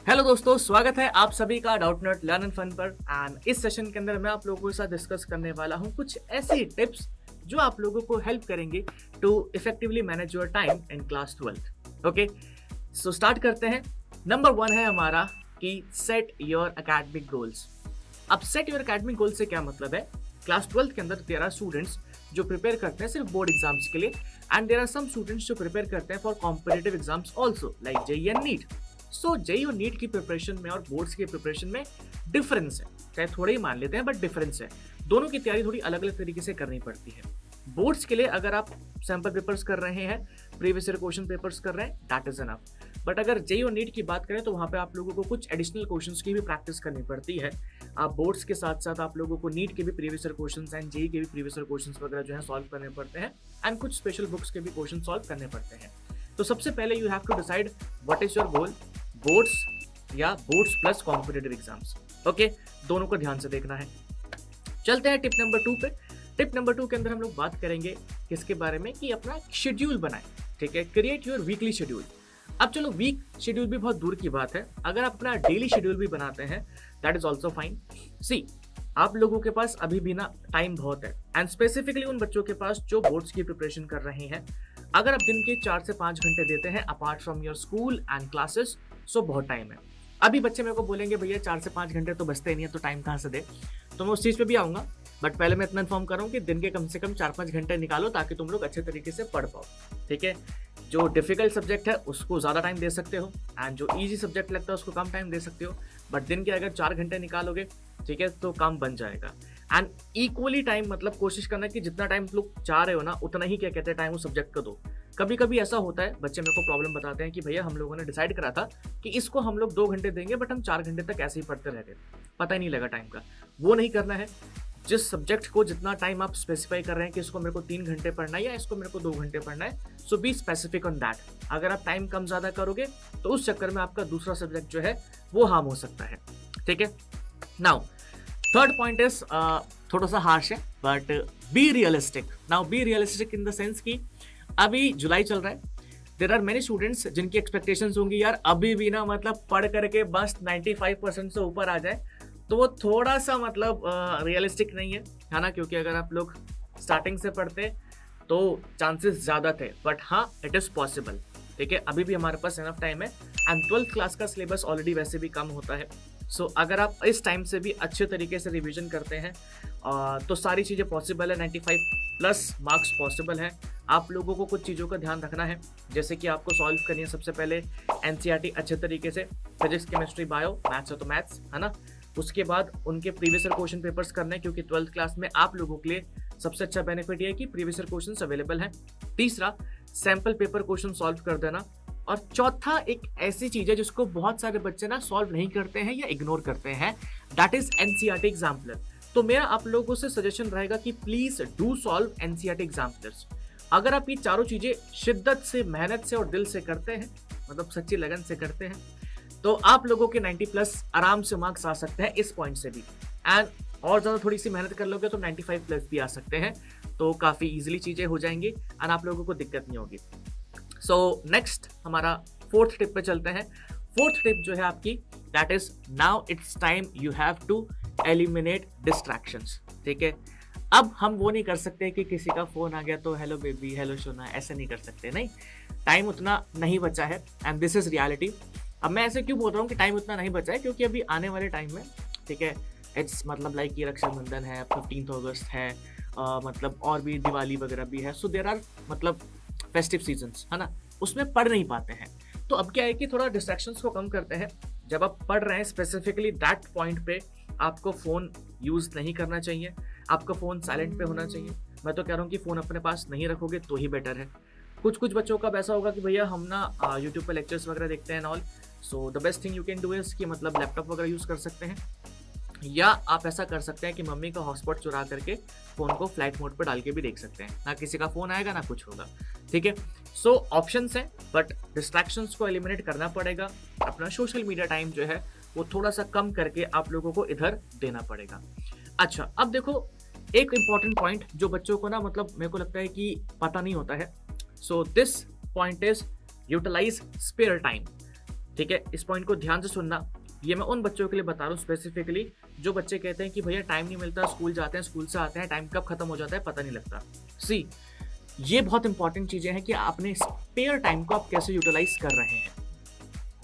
Hello दोस्तों, स्वागत है आप सभी का डाउटनट लर्न एंड फन पर। एंड इस सेशन के अंदर मैं आप लोगों के साथ डिस्कस करने वाला हूं कुछ ऐसी टिप्स जो आप लोगों को हेल्प करेंगे to effectively manage your time in class 12। Okay, so start करते हैं। नंबर 1 है हमारा कि सेट योर एकेडमिक गोल्स। अब सेट योर एकेडमिक गोल से क्या मतलब है? क्लास 12 के अंदर देयर आर स्टूडेंट्स जो प्रिपेयर करते हैं सिर्फ बोर्ड एग्जाम्स के लिए, and there are some students जो प्रिपेयर करते हैं for competitive exams also like JEE and NEET. So JEE और नीट की प्रिपरेशन में और बोर्ड्स की प्रिपरेशन में डिफरेंस है, चाहे थोड़े ही मान लेते हैं बट डिफरेंस है। दोनों की तैयारी थोड़ी अलग अलग तरीके से करनी पड़ती है। बोर्ड्स के लिए अगर आप सैंपल पेपर्स कर रहे हैं, प्रीवियस ईयर क्वेश्चन पेपर्स कर रहे हैं, दैट इज एनफ। बट अगर जेईई और नीट की बात करें तो वहाँ पे आप लोगों को कुछ एडिशनल क्वेश्चंस की भी प्रैक्टिस करनी पड़ती है। आप बोर्ड्स के साथ साथ आप लोगों को नीट के भी previous year questions and JEE के भी प्रीवियस ईयर क्वेश्चंस वगैरह जो है सॉल्व करने पड़ते हैं, एंड कुछ स्पेशल बुक्स के भी क्वेश्चन सॉल्व करने पड़ते हैं। तो सबसे पहले you have to decide what is your goal, boards या boards plus competitive exams. Okay, दोनों को ध्यान से देखना है। चलते हैं टिप नंबर 2 पे। टिप नंबर 2 के अंदर हम लोग बात करेंगे किसके बारे में कि अपना शेड्यूल बनाएं। ठीक है, क्रिएट योर वीकली शेड्यूल। अब चलो, वीक शेड्यूल भी बहुत दूर की बात है, अगर आप अपना डेली शेड्यूल भी बनाते हैं दैट इज ऑल्सो फाइन। सी, आप लोगों के पास अभी भी ना टाइम बहुत है, एंड स्पेसिफिकली उन बच्चों के पास जो बोर्ड्स की प्रिपरेशन कर रहे हैं। अगर आप दिन के 4 से 5 घंटे देते हैं apart from your school and classes, so बहुत टाइम है। अभी बच्चे मेरे को बोलेंगे भैया 4 से 5 घंटे तो बचते ही नहीं है, तो टाइम कहाँ से दे? तो मैं उस चीज़ पे भी आऊँगा, बट पहले मैं इतना इन्फॉर्म कर रहा हूँ कि दिन के कम से कम 4-5 घंटे निकालो ताकि तुम लोग अच्छे तरीके से पढ़ पाओ। ठीक है, जो डिफिकल्ट सब्जेक्ट है उसको ज़्यादा टाइम दे सकते हो, एंड जो ईजी सब्जेक्ट लगता है उसको कम टाइम दे सकते हो, बट दिन के अगर 4 घंटे निकालोगे, ठीक है, तो काम बन जाएगा। एंड इक्वली टाइम, मतलब कोशिश करना कि जितना टाइम लोग चाह रहे हो ना उतना ही क्या कहते हैं टाइम उस सब्जेक्ट को दो। कभी कभी ऐसा होता है, बच्चे मेरे को प्रॉब्लम बताते हैं कि भैया हम लोगों ने डिसाइड करा था कि इसको हम लोग 2 घंटे देंगे, बट हम 4 घंटे तक ऐसे ही पढ़ते रह गए, पता ही नहीं लगा टाइम का। वो नहीं करना है। जिस सब्जेक्ट को जितना टाइम आप स्पेसिफाई कर रहे हैं कि इसको मेरे को 3 घंटे पढ़ना है या इसको मेरे को 2 घंटे पढ़ना है, सो बी स्पेसिफिक ऑन दैट। अगर आप टाइम कम ज़्यादा करोगे तो उस चक्कर में आपका दूसरा सब्जेक्ट जो है वो हार्म हो सकता है। ठीक है, नाउ थर्ड पॉइंट इज थोड़ा सा हार्श है, but be realistic. Now be realistic in the sense कि अभी जुलाई चल रहा है, देयर आर मेनी स्टूडेंट्स जिनकी एक्सपेक्टेशंस होंगी यार अभी भी ना मतलब पढ़ करके बस 95% से ऊपर आ जाए, तो वो थोड़ा सा मतलब रियलिस्टिक नहीं है ना, क्योंकि अगर आप लोग स्टार्टिंग से पढ़ते तो चांसेस ज़्यादा थे, बट हाँ इट इज़ पॉसिबल। ठीक है, अभी भी हमारे पास इनफ टाइम है, एंड 12th क्लास का सिलेबस ऑलरेडी वैसे भी कम होता है। सो अगर आप इस टाइम से भी अच्छे तरीके से रिवीजन करते हैं तो सारी चीज़ें पॉसिबल है, 95+ मार्क्स पॉसिबल है। आप लोगों को कुछ चीज़ों का ध्यान रखना है, जैसे कि आपको सॉल्व करनी है सबसे पहले एनसीईआरटी अच्छे तरीके से, फिजिक्स केमिस्ट्री बायो, मैथ्स है तो मैथ्स, है ना। उसके बाद उनके प्रीवियस ईयर क्वेश्चन पेपर्स करने हैं, क्योंकि 12th क्लास में आप लोगों के लिए सबसे अच्छा बेनिफिट ये है कि प्रीवियस ईयर क्वेश्चंस अवेलेबल हैं। तीसरा, सैंपल पेपर क्वेश्चन सॉल्व कर देना। और चौथा, एक ऐसी चीज है जिसको बहुत सारे बच्चे ना सॉल्व नहीं करते हैं या इग्नोर करते हैं, दैट इज एनसीईआरटी एग्जाम्पलर। तो मेरा आप लोगों से सजेशन रहेगा कि please do solve NCERT exemplars. अगर आप ये चारों चीजें शिद्दत से, मेहनत से और दिल से करते हैं, मतलब सच्ची लगन से करते हैं, तो आप लोगों के 90+ आराम से मार्क्स आ सकते हैं इस पॉइंट से भी। एंड और ज़्यादा थोड़ी सी मेहनत कर लोगे तो 95+ भी आ सकते हैं, तो काफ़ी इजीली चीज़ें हो जाएंगी एंड आप लोगों को दिक्कत नहीं होगी। सो नेक्स्ट हमारा 4th टिप पे चलते हैं। 4th टिप जो है आपकी, that is now it's time you have to eliminate distractions. ठीक है, अब हम वो नहीं कर सकते कि किसी का फ़ोन आ गया तो हेलो बेबी, हेलो सोना, ऐसे नहीं कर सकते, नहीं। टाइम उतना नहीं बचा है, एंड दिस इज़ रियलिटी। अब मैं ऐसे क्यों बोल रहा हूँ कि टाइम उतना नहीं बचा है, क्योंकि अभी आने वाले टाइम में, ठीक है, इट्स मतलब लाइक ये रक्षाबंधन है, 15 अगस्त है, मतलब और भी दिवाली वगैरह भी है, सो देयर आर मतलब फेस्टिव सीजन्स, है ना, उसमें पढ़ नहीं पाते हैं। तो अब क्या है कि थोड़ा डिस्ट्रैक्शंस को कम करते हैं। जब आप पढ़ रहे हैं स्पेसिफिकली दैट पॉइंट पे आपको फ़ोन यूज़ नहीं करना चाहिए, आपका फ़ोन साइलेंट पे होना चाहिए। मैं तो कह रहा हूँ कि फ़ोन अपने पास नहीं रखोगे तो ही बेटर है। कुछ बच्चों का वैसा होगा कि भैया हम ना यूट्यूब पे लेक्चर्स वगैरह देखते हैं and all, so the best thing you can do is कि मतलब लैपटॉप वगैरह यूज़ कर सकते हैं, या आप ऐसा कर सकते हैं कि मम्मी का हॉटस्पॉट चुरा करके फ़ोन को फ्लाइट मोड पर डाल के भी देख सकते हैं, ना किसी का फ़ोन आएगा ना कुछ होगा। ठीक है, सो ऑप्शंस हैं, बट डिस्ट्रैक्शंस को एलिमिनेट करना पड़ेगा। अपना सोशल मीडिया टाइम जो है वो थोड़ा सा कम करके आप लोगों को इधर देना पड़ेगा। अच्छा, अब देखो एक इम्पॉर्टेंट पॉइंट जो बच्चों को ना मतलब मेरे को लगता है कि पता नहीं होता है। So this point is utilise spare time. ठीक है, इस पॉइंट को ध्यान से सुनना। ये मैं उन बच्चों के लिए बता रहा हूँ स्पेसिफिकली जो बच्चे कहते हैं कि भैया टाइम नहीं मिलता, स्कूल जाते हैं, स्कूल से आते हैं, टाइम कब खत्म हो जाता है पता नहीं लगता। सी, ये बहुत इंपॉर्टेंट चीज़ें हैं कि आपने स्पेयर टाइम को आप कैसे यूटिलाइज कर रहे हैं।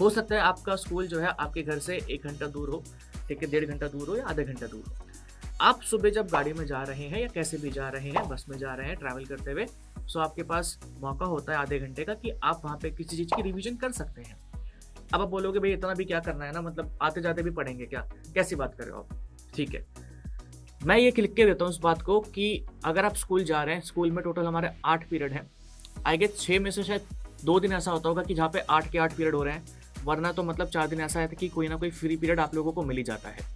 हो सकता है आपका स्कूल जो है आपके घर से 1 घंटा दूर हो, ठीक है, 1.5 घंटा दूर हो या आधे घंटा दूर हो। आप सुबह जब गाड़ी में जा रहे हैं या कैसे भी जा रहे हैं, बस में जा रहे हैं ट्रैवल करते हुए, सो आपके पास मौका होता है आधे घंटे का कि आप वहाँ पे किसी चीज़ की रिवीजन कर सकते हैं। अब आप बोलोगे भाई इतना भी क्या करना है ना, मतलब आते जाते भी पढ़ेंगे क्या, कैसी बात कर रहे हो आप? ठीक है, मैं ये लिख के देता हूँ इस बात को कि अगर आप स्कूल जा रहे हैं, स्कूल में टोटल हमारे 8 पीरियड हैं। आई गेस 6 में से शायद 2 दिन ऐसा होता होगा कि जहाँ पे 8 के 8 पीरियड हो रहे हैं, वरना तो मतलब 4 दिन ऐसा है कि कोई ना कोई फ्री पीरियड आप लोगों को मिल ही जाता है।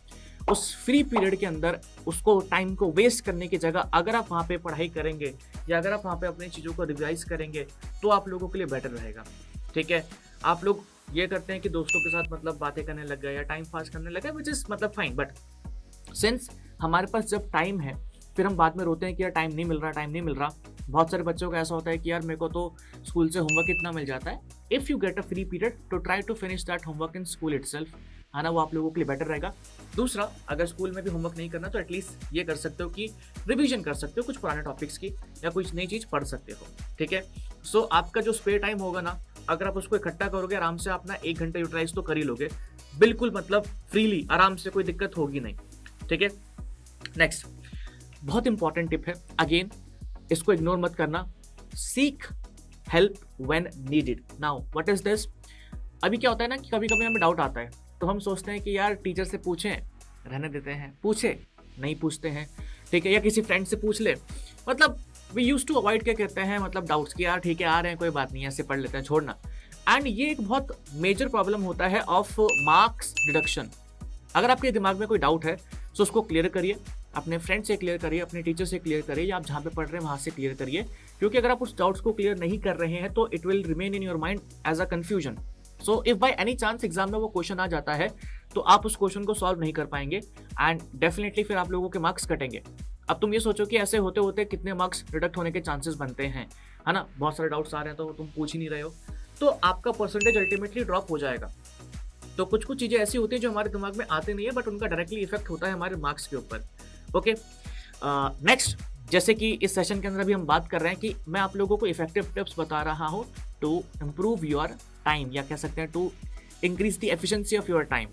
उस फ्री पीरियड के अंदर उसको टाइम को वेस्ट करने की जगह अगर आप वहाँ पे पढ़ाई करेंगे या अगर आप वहाँ पे अपनी चीज़ों को रिवाइज करेंगे तो आप लोगों के लिए बेटर रहेगा। ठीक है, आप लोग ये करते हैं कि दोस्तों के साथ मतलब बातें करने लग गए या टाइम पास करने लगे, विच इज़ मतलब फाइन, बट सिंस हमारे पास जब टाइम है फिर हम बाद में रोते हैं कि यार टाइम नहीं मिल रहा, टाइम नहीं मिल रहा। बहुत सारे बच्चों का ऐसा होता है कि यार मेरे को तो स्कूल से होमवर्क इतना मिल जाता है। If you get a free period तो try to finish that homework in school itself, है ना, वो आप लोगों के लिए बेटर रहेगा। दूसरा, अगर स्कूल में भी होमवर्क नहीं करना तो एटलीस्ट ये कर सकते हो कि रिवीजन कर सकते हो कुछ पुराने टॉपिक्स की या कुछ नई चीज़ पढ़ सकते हो। ठीक है, सो आपका जो स्पेयर टाइम होगा ना, अगर आप उसको इकट्ठा करोगे आराम से अपना 1 घंटा यूटिलाइज तो कर ही लोगे, बिल्कुल मतलब फ्रीली, आराम से, कोई दिक्कत होगी नहीं। ठीक है, नेक्स्ट बहुत इंपॉर्टेंट टिप है, अगेन इसको इग्नोर मत करना, seek help when needed. Now what is this? अभी क्या होता है ना कि कभी कभी हमें डाउट आता है तो हम सोचते हैं कि यार टीचर से पूछें, रहने देते हैं, पूछे नहीं पूछते हैं, ठीक है, या किसी फ्रेंड से पूछ ले, मतलब वी यूज टू अवॉइड, क्या कहते हैं, मतलब डाउट्स कि यार ठीक है आ रहे हैं कोई बात नहीं ऐसे पढ़ लेते हैं, छोड़ना। एंड ये एक बहुत मेजर प्रॉब्लम होता है ऑफ मार्क्स डिडक्शन। अगर आपके दिमाग में कोई डाउट है तो उसको क्लियर करिए, अपने फ्रेंड से क्लियर करिए, अपने टीचर से क्लियर करिए, या आप जहाँ पे पढ़ रहे हैं वहाँ से क्लियर करिए, क्योंकि अगर आप उस डाउट्स को क्लियर नहीं कर रहे हैं तो it will remain in your mind as a confusion. So if by any chance exam में वो क्वेश्चन आ जाता है तो आप उस क्वेश्चन को सॉल्व नहीं कर पाएंगे एंड डेफिनेटली फिर आप लोगों के मार्क्स कटेंगे। अब तुम ये सोचो कि ऐसे होते होते कितने मार्क्स डिडक्ट होने के चांसेस बनते हैं, है ना, बहुत सारे डाउट्स आ रहे हैं तो तुम पूछ ही नहीं रहे हो, तो आपका परसेंटेज अल्टीमेटली ड्रॉप हो जाएगा। तो कुछ कुछ चीज़ें ऐसी होती हैं जो हमारे दिमाग में आती नहीं है बट उनका डायरेक्टली इफेक्ट होता है हमारे मार्क्स के ऊपर। ओके, नेक्स्ट, जैसे कि इस सेशन के अंदर अभी हम बात कर रहे हैं कि मैं आप लोगों को इफेक्टिव टिप्स बता रहा हूँ टू इम्प्रूव योर टाइम, या कह सकते हैं to increase the efficiency of your time.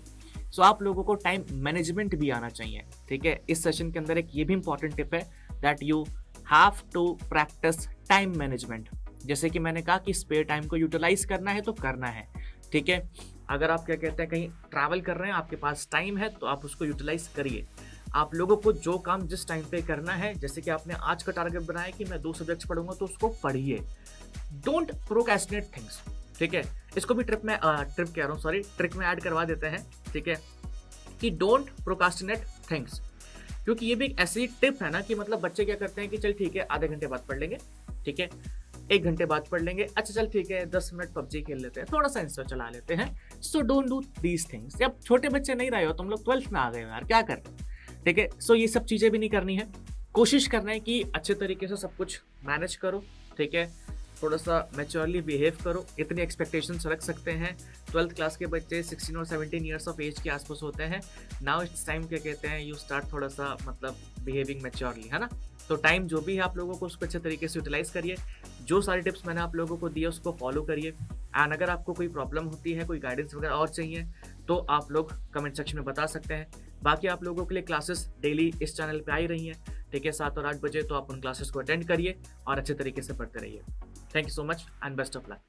So आप लोगों को टाइम मैनेजमेंट भी आना चाहिए। ठीक है, इस सेशन के अंदर एक ये भी इंपॉर्टेंट टिप है that you have to practise time management. जैसे कि मैंने कहा कि स्पेयर टाइम को यूटिलाइज करना है तो करना है। ठीक है, अगर आप क्या कहते हैं कहीं ट्रैवल कर रहे हैं, आपके पास टाइम है तो आप उसको यूटिलाइज करिए। आप लोगों को जो काम जिस टाइम पे करना है, जैसे कि आपने आज का टारगेट बनाया कि मैं 2 सब्जेक्ट्स पढ़ूंगा तो उसको पढ़िए, डोंट प्रोक्रेस्टिनेट थिंग्स। ठीक है, इसको भी ट्रिक में ऐड करवा देते हैं। ठीक है, कि डोंट प्रोक्रेस्टिनेट थिंग्स, क्योंकि ये भी एक ऐसी टिप है ना कि मतलब बच्चे क्या करते हैं कि चल ठीक है आधे घंटे बाद पढ़ लेंगे, ठीक है 1 घंटे बाद पढ़ लेंगे, अच्छा चल ठीक है 10 मिनट पबजी खेल लेते हैं, थोड़ा सा इंस्टा चला लेते हैं। So don't do these things. अब छोटे बच्चे नहीं रहे हो तुम लोग, 12th में आ गए हो यार, क्या कर रहे हो? ठीक है, सो ये सब चीज़ें भी नहीं करनी है। कोशिश करना है कि अच्छे तरीके से सब कुछ मैनेज करो। ठीक है, थोड़ा सा मैच्योरली बिहेव करो, इतनी एक्सपेक्टेशंस रख सकते हैं। 12th क्लास के बच्चे 16 और 17 ईयर्स ऑफ एज के आसपास होते हैं। नाउ इट्स टाइम, क्या कहते हैं, यू स्टार्ट थोड़ा सा मतलब बिहेविंग मैच्योरली, है ना। तो टाइम जो भी है आप लोगों को उसको अच्छे तरीके से यूटिलाइज करिए। जो सारी टिप्स मैंने आप लोगों को दिए उसको फॉलो करिए। एंड अगर आपको कोई प्रॉब्लम होती है, कोई गाइडेंस वगैरह और चाहिए तो आप लोग कमेंट सेक्शन में बता सकते हैं। बाकी आप लोगों के लिए क्लासेस डेली इस चैनल पे आ ही रही हैं, ठीक है, 7 और 8 बजे, तो आप उन क्लासेस को अटेंड करिए और अच्छे तरीके से पढ़ते रहिए। Thank you so much and best of luck.